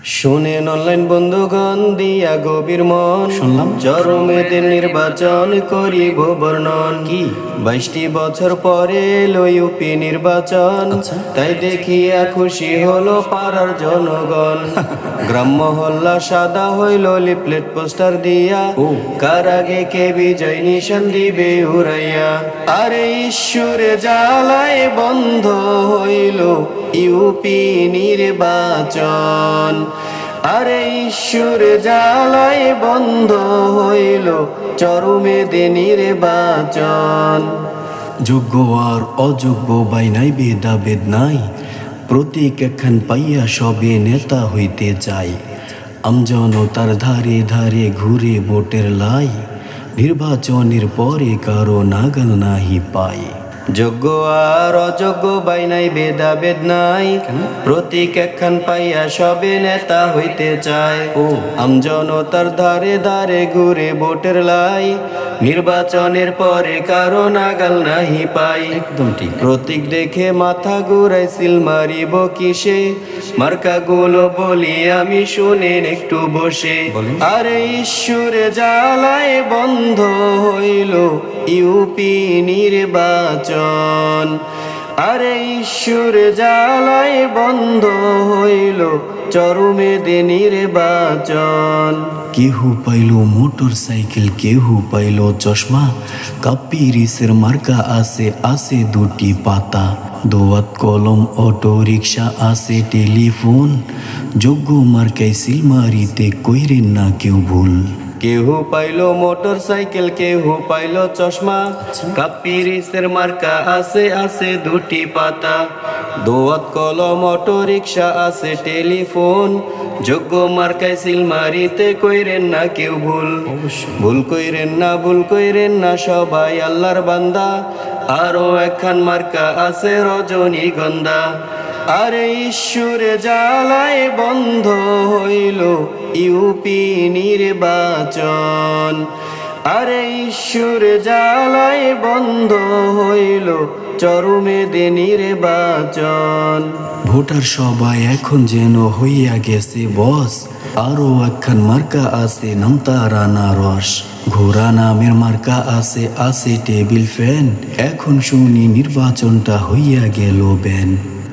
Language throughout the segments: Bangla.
শুনেন অনলাইন বন্ধুগণ দিয়া গভীর মন শুনলাম চরমেদের নির্বাচন করিব বর্ণন কি 22টি বছর পরে এলো ইউপি নির্বাচন আচ্ছা। তাই দেখিয়া খুশি হলো পাড়ার জনগণ গ্রাম মহল্লা সাদা হইল লিফলেট পোস্টার দিয়া ও। কার আগে কে বিজয় নিশান দিবে উড়াইয়া আরে ঈশ্বরে জ্বালায় বন্ধ হইল ইউপি নির্বাচন আরে ঈশ্বর জ্বালায় বন্ধ হইল চরমেদে নির্বাচন যোগ্য আর অযোগ্য বাইনাই ভেদাভেদ নাই প্রতীক একখান পাইয়া সবে নেতা হইতে চায় আমজনতার ধারে ধারে ঘুরে ভোটের লাই নির্বাচনের পরে কারো নাগাল নাহি পায় যোগ্য আর অযোগ্য বাইনাই ভেদাভেদ নাই প্রতীক একখান পাইয়া সবে নেতা হইতে চায় আমজনতার ধারে ধারে ঘুরে ভোটের লাই নির্বাচনের পরে কারো নাগাল নাহি পাই একদম ঠিক। প্রতীক দেখে মাথা ঘুরাই সিল মারিব কিসে মার্কা গুলো বলি আমি শুনেন একটু বসে বলেন। আরে ঈশ্বরে জ্বালায় বন্ধ হইল ইউপি নির্বাচন আরে ঈশ্বর জ্বালায় বন্ধ হইল চরমেদে নির্বাচন কেহু পাইল মোটর সাইকেল কেহু পাইল চশমা কাপিরিসের মার্কা আছে আছে দুটি পাতা দোয়াত কলম অটো রিক্সা আছে টেলিফোন যোগ্য মার্কাই সিলমারিতে কইরেন না কেউ ভুল কেহু পাইল মোটর সাইকেল কেহু পাইল চশমা কাপিরিসের মার্কা আছে আছে দুটি পাতা দোয়াত কলম অটো রিক্সা আছে টেলিফোন যোগ্য মার্কায় সিলমারিতে কইরেন না কেউ ভুল ভুল কইরেন না সবাই আল্লাহর বান্দা আরো একখান মার্কা আছে রজনীগন্ধা আরে ঈশ্বরে জ্বালায় বন্ধ হইল ইউপি নির্বাচন আরে ঈশ্বরে জ্বালায় বন্ধ হইল চরমেদে নির্বাচন ভোটার সবাই এখন যেন হইয়া গেছে বস আরো একখান মার্কা আছে নাম তার আনারস ঘোড়া নামের মার্কা আছে আছে টেবিল ফ্যান এখন শুনি নির্বাচনটা হইয়া গেল ব্যান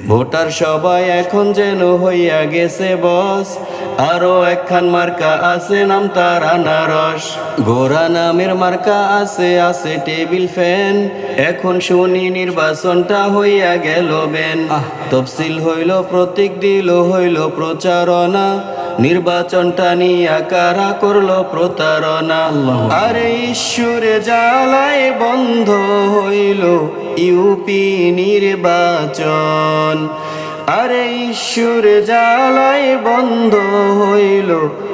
ভোটার সবাই এখন যেন হইয়া গেছে বস আরো একখান মার্কা আছে নাম তার আনারস ঘোড়া নামের মার্কা আছে আছে টেবিল ফ্যান এখন শুনি নির্বাচনটা হইয়া গেল বেন তফসিল হইল প্রতীক দিল হইল প্রচারণা নির্বাচনটা নিয়ে কারা করলো প্রতারণা আরে ঈশ্বরে জ্বালায় বন্ধ হইল ইউপি নির্বাচন আরে ঈশ্বরে জ্বালায় বন্ধ হইল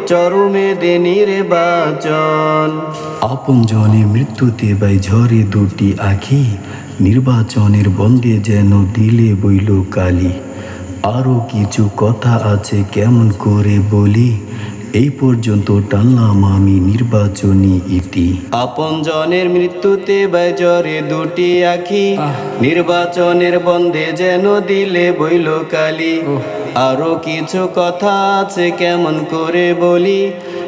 চরমেদে নির্বাচন আপন জনে মৃত্যুতে বাই ঝরে দুটি আখি নির্বাচনের বন্ধে যেন দিলে বইল কালি আরো কিছু কথা আছে কেমন করে বলি এই পর্যন্ত টানলাম আমি নির্বাচনী ইতি আপন জনের মৃত্যুতে বেজরে দুটি আখি নির্বাচনের বন্ধে যেন দিলে বইল কালি আরো কিছু কথা আছে কেমন করে বলি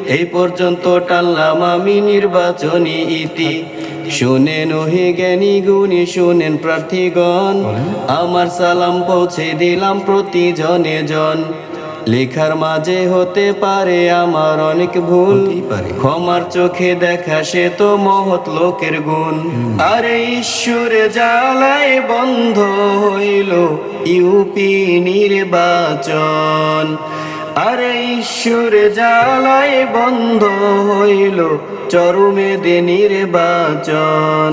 এই পর্যন্ত টানলাম আমি নির্বাচনী ইতি শুনেন ওহে জ্ঞানী গুণী শুনেন প্রার্থীগণ আমার সালাম পৌঁছে দিলাম প্রতি জনে জন লেখার মাঝে হতে পারে আমার অনেক ভুল ক্ষমার চোখে দেখা সে তো মহৎ লোকের গুণ আরে ঈশ্বরে জ্বালায় বন্ধ হইল ইউপি নির্বাচন আরে ঈশ্বরে জ্বালায় বন্ধ হইল চরমেদে নির্বাচন।